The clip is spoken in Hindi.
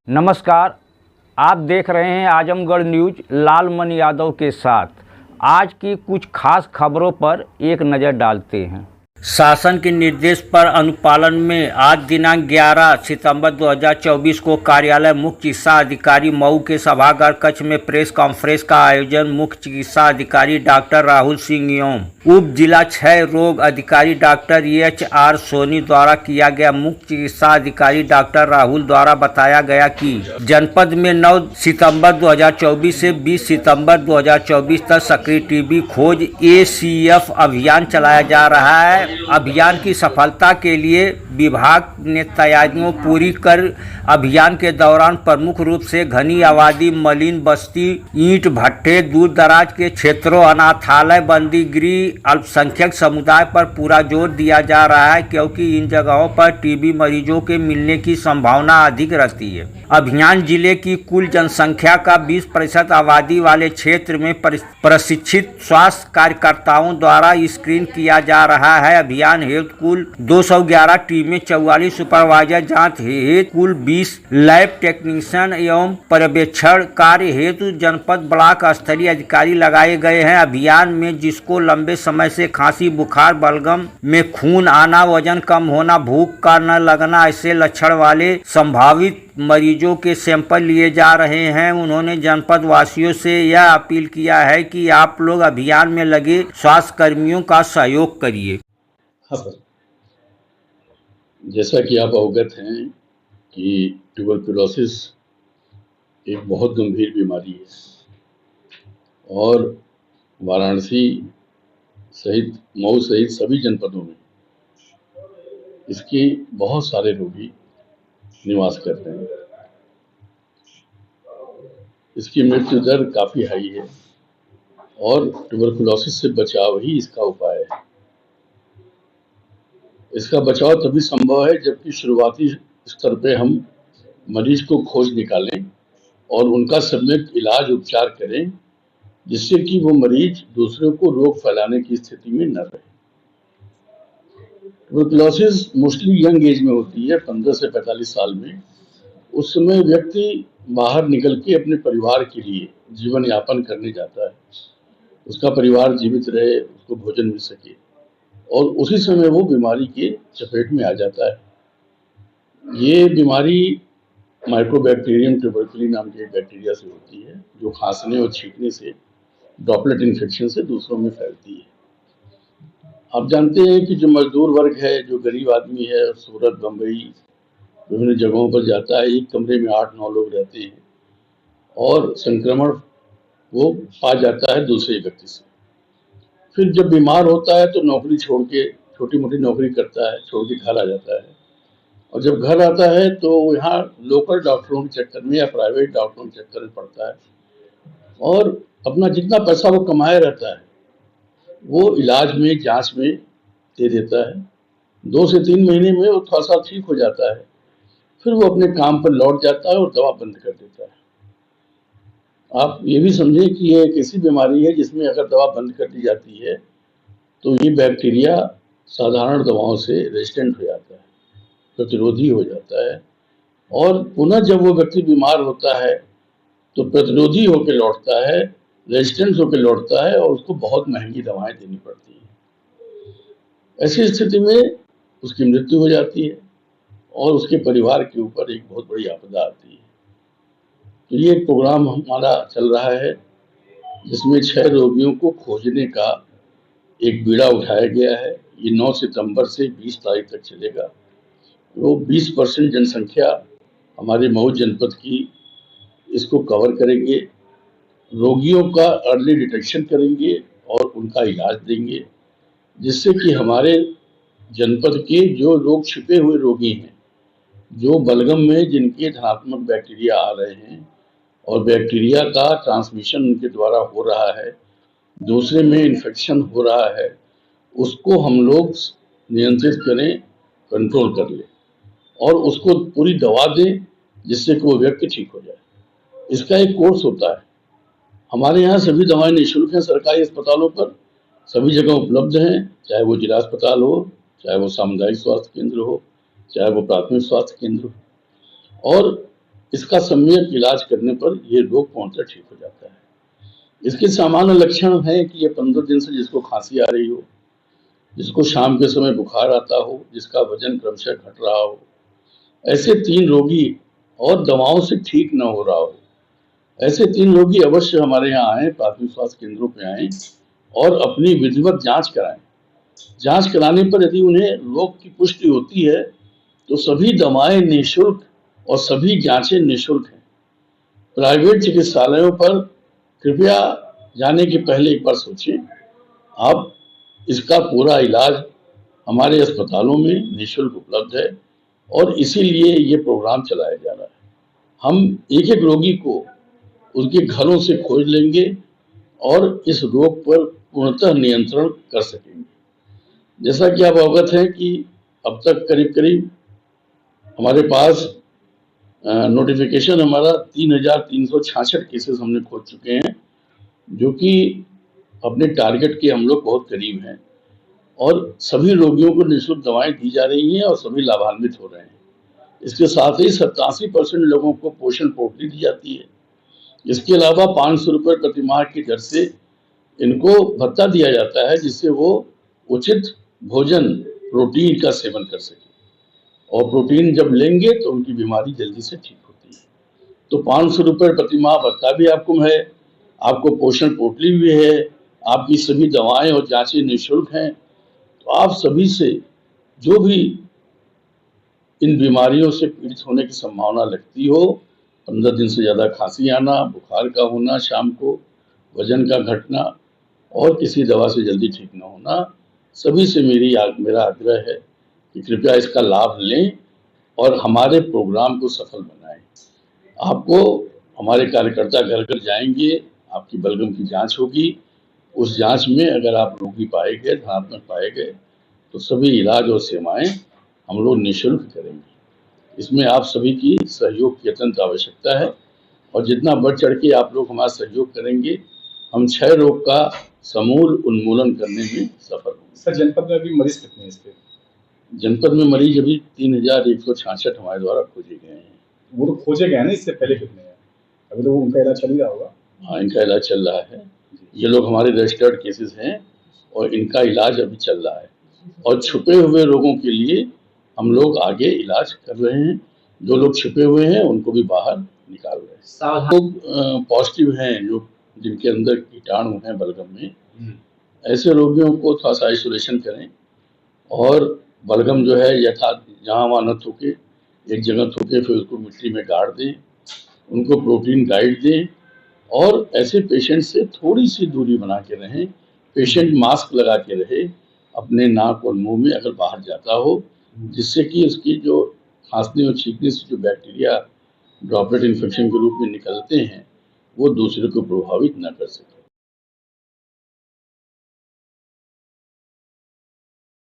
नमस्कार। आप देख रहे हैं आजमगढ़ न्यूज लालमन यादव के साथ। आज की कुछ खास खबरों पर एक नज़र डालते हैं। शासन के निर्देश पर अनुपालन में आज दिनांक 11 सितंबर 2024 को कार्यालय मुख्य चिकित्सा अधिकारी मऊ के सभागार कक्ष में प्रेस कॉन्फ्रेंस का आयोजन मुख्य चिकित्सा अधिकारी डॉक्टर राहुल सिंह एवं उप जिला क्षय रोग अधिकारी डॉक्टर HR सोनी द्वारा किया गया। मुख्य चिकित्सा अधिकारी डॉक्टर राहुल द्वारा बताया गया कि जनपद में 9 सितंबर 2024 से 20 सितंबर 2024 तक सक्रिय टीबी खोज ACF अभियान चलाया जा रहा है। अभियान की सफलता के लिए विभाग ने तैयारियां पूरी कर अभियान के दौरान प्रमुख रूप से घनी आबादी, मलिन बस्ती, ईंट भट्टे, दूर दराज के क्षेत्रों, अनाथालय, बंदी गृह, अल्पसंख्यक समुदाय पर पूरा जोर दिया जा रहा है, क्योंकि इन जगहों पर टीबी मरीजों के मिलने की संभावना अधिक रहती है। अभियान जिले की कुल जनसंख्या का 20% आबादी वाले क्षेत्र में प्रशिक्षित स्वास्थ्य कार्यकर्ताओं द्वारा स्क्रीन किया जा रहा है। अभियान हेतु कुल 211 टीमें, 44 सुपरवाइजर जांच हेतु कुल 20 लैब टेक्नीशियन एवं पर्यवेक्षण कार्य हेतु जनपद ब्लॉक स्तरीय अधिकारी लगाए गए हैं। अभियान में जिसको लंबे समय से खांसी, बुखार, बलगम में खून आना, वजन कम होना, भूख का न लगना, ऐसे लक्षण वाले संभावित मरीजों के सैंपल लिए जा रहे हैं। उन्होंने जनपद वासियों से यह अपील किया है कि आप लोग अभियान में लगे स्वास्थ्य कर्मियों का सहयोग करिए। जैसा कि आप अवगत हैं कि ट्यूबरकुलोसिस एक बहुत गंभीर बीमारी है और वाराणसी सहित मऊ सहित सभी जनपदों में इसके बहुत सारे रोगी निवास करते हैं। इसकी मृत्यु दर काफ़ी हाई है और ट्यूबरकुलोसिस से बचाव ही इसका उपाय है। इसका बचाव तभी संभव है जबकि शुरुआती स्तर पे हम मरीज को खोज निकालें और उनका सम्यक इलाज उपचार करें, जिससे कि वो मरीज दूसरों को रोग फैलाने की स्थिति में न रहे। ट्यूबरकुलोसिस मोस्टली यंग एज में होती है, 15 से 45 साल में। उस समय व्यक्ति बाहर निकल के अपने परिवार के लिए जीवन यापन करने जाता है, उसका परिवार जीवित रहे, उसको भोजन मिल सके, और उसी समय वो बीमारी के चपेट में आ जाता है। ये बीमारी माइकोबैक्टीरियम ट्यूबरकुली नाम के बैक्टीरिया से होती है, जो खांसने और छींकने से, ड्रॉपलेट इन्फेक्शन से दूसरों में फैलती है। आप जानते हैं कि जो मजदूर वर्ग है, जो गरीब आदमी है, सूरत, बम्बई, विभिन्न जगहों पर जाता है, एक कमरे में 8-9 लोग रहते हैं और संक्रमण वो पा जाता है दूसरे व्यक्ति से। फिर जब बीमार होता है तो नौकरी छोड़ के, छोटी मोटी नौकरी करता है, छोड़ के घर आ जाता है, और जब घर आता है तो यहाँ लोकल डॉक्टरों के चक्कर में या प्राइवेट डॉक्टरों के चक्कर में पड़ता है और अपना जितना पैसा वो कमाया रहता है वो इलाज में, जांच में दे देता है। 2 से 3 महीने में वो थोड़ा सा ठीक हो जाता है, फिर वो अपने काम पर लौट जाता है और दवा बंद कर देता है। आप ये भी समझें कि ये एक ऐसी बीमारी है जिसमें अगर दवा बंद कर दी जाती है तो ये बैक्टीरिया साधारण दवाओं से रेजिस्टेंट हो जाता है, प्रतिरोधी हो जाता है, और पुनः जब वो व्यक्ति बीमार होता है तो प्रतिरोधी होकर लौटता है, रेजिस्टेंस होकर लौटता है, और उसको बहुत महंगी दवाएं देनी पड़ती हैं। ऐसी स्थिति में उसकी मृत्यु हो जाती है और उसके परिवार के ऊपर एक बहुत बड़ी आपदा आती है। तो ये एक प्रोग्राम हमारा चल रहा है जिसमें 6 रोगियों को खोजने का एक बीड़ा उठाया गया है। ये 9 सितंबर से 20 तारीख तक चलेगा। वो 20% जनसंख्या हमारे मऊ जनपद की इसको कवर करेंगे। रोगियों का अर्ली डिटेक्शन करेंगे और उनका इलाज देंगे, जिससे कि हमारे जनपद के जो लोग छिपे हुए रोगी हैं, जो बलगम में जिनके धनात्मक बैक्टीरिया आ रहे हैं और बैक्टीरिया का ट्रांसमिशन उनके द्वारा हो रहा है, दूसरे में इन्फेक्शन हो रहा है, उसको हम लोग नियंत्रित करें, कंट्रोल कर लें और उसको पूरी दवा दें जिससे कि वो व्यक्ति ठीक हो जाए। इसका एक कोर्स होता है। हमारे यहाँ सभी दवाएं निःशुल्क हैं, सरकारी अस्पतालों पर सभी जगह उपलब्ध हैं, चाहे वो जिला अस्पताल हो, चाहे वो सामुदायिक स्वास्थ्य केंद्र हो, चाहे वो प्राथमिक स्वास्थ्य केंद्र हो। और इसका सम्यक इलाज करने पर ये रोग पूर्णतः ठीक हो जाता है। इसके सामान्य लक्षण हैं कि ये 15 दिन से जिसको खांसी आ रही हो, जिसको शाम के समय बुखार आता हो, जिसका वजन क्रमशः घट रहा हो, ऐसे 3 रोगी और दवाओं से ठीक न हो रहा हो, ऐसे 3 रोगी अवश्य हमारे यहाँ आएं, प्राथमिक स्वास्थ्य केंद्रों पे आएं और अपनी विधिवत जांच कराएं। जांच कराने पर यदि उन्हें रोग की पुष्टि होती है तो सभी दवाएं निःशुल्क और सभी जांचें निःशुल्क हैं। प्राइवेट चिकित्सालयों पर कृपया जाने के पहले एक बार सोचें। आप इसका पूरा इलाज हमारे अस्पतालों में निःशुल्क उपलब्ध है और इसीलिए ये प्रोग्राम चलाया जा रहा है। हम एक-एक रोगी को उनके घरों से खोज लेंगे और इस रोग पर पूर्णतः नियंत्रण कर सकेंगे। जैसा कि आप अवगत हैं कि अब तक करीब-करीब हमारे पास नोटिफिकेशन हमारा 3,366 केसेस हमने खोज चुके हैं, जो कि अपने टारगेट के हम लोग बहुत करीब हैं और सभी रोगियों को निःशुल्क दवाएं दी जा रही हैं और सभी लाभान्वित हो रहे हैं। इसके साथ ही 87% लोगों को पोषण पोटली दी जाती है। इसके अलावा 500 रुपये प्रति माह की दर से इनको भत्ता दिया जाता है, जिससे वो उचित भोजन प्रोटीन का सेवन कर सके और प्रोटीन जब लेंगे तो उनकी बीमारी जल्दी से ठीक होती है। तो 500 रुपये प्रति माह भत्ता भी आपको है, आपको पोषण पोटली भी है, आपकी सभी दवाएं और जांचें निःशुल्क हैं। तो आप सभी से जो भी इन बीमारियों से पीड़ित होने की संभावना लगती हो, 15 दिन से ज़्यादा खांसी आना, बुखार का होना शाम को, वजन का घटना और किसी दवा से जल्दी ठीक न होना, सभी से मेरा आग्रह है कि कृपया इसका लाभ लें और हमारे प्रोग्राम को सफल बनाएं। आपको हमारे कार्यकर्ता घर-घर जाएंगे, आपकी बलगम की जांच होगी। उस जांच में अगर आप रोगी पाए गए, धनात्मक पाए गए, तो सभी इलाज और सेवाएं हम लोग निःशुल्क करेंगे। इसमें आप सभी की सहयोग की अत्यंत आवश्यकता है और जितना बढ़ चढ़ के आप लोग हमारा सहयोग करेंगे, हम क्षय रोग का समूल उन्मूलन करने में सफल होंगे। सर, जनपद में अभी मरीज कितने हैं इसके? जनपद में मरीज अभी 3,166 हमारे द्वारा खोजे गए हैं। वो तो खोजे गए हैं ना, इससे पहले कितने हैं? अभी तो उनका इलाज चल ही रहा होगा। हाँ, इनका इलाज चल रहा है। ये लोग हमारे रजिस्टर्ड केसेस हैं और इनका इलाज अभी चल रहा है और छुपे हुए रोगों के लिए हम लोग आगे इलाज कर रहे हैं। जो लोग छुपे हुए हैं उनको भी बाहर निकाल रहे हैं। लोग पॉजिटिव हैं, जो जिनके अंदर कीटाणु हैं बलगम में, ऐसे रोगियों को थोड़ा सा आइसोलेशन करें और बलगम जो है यथार्थ जहाँ वहाँ न थूके, एक जगह थूके फिर उसको मिट्टी में गाड़ दें, उनको प्रोटीन डाइट दें और ऐसे पेशेंट से थोड़ी सी दूरी बना के रहें। पेशेंट मास्क लगा के रहे अपने नाक और मुंह में अगर बाहर जाता हो, जिससे कि उसकी जो खांसने और छींकने से जो बैक्टीरिया ड्रॉपलेट इन्फेक्शन के रूप में निकलते हैं, वो दूसरे को प्रभावित न कर सके।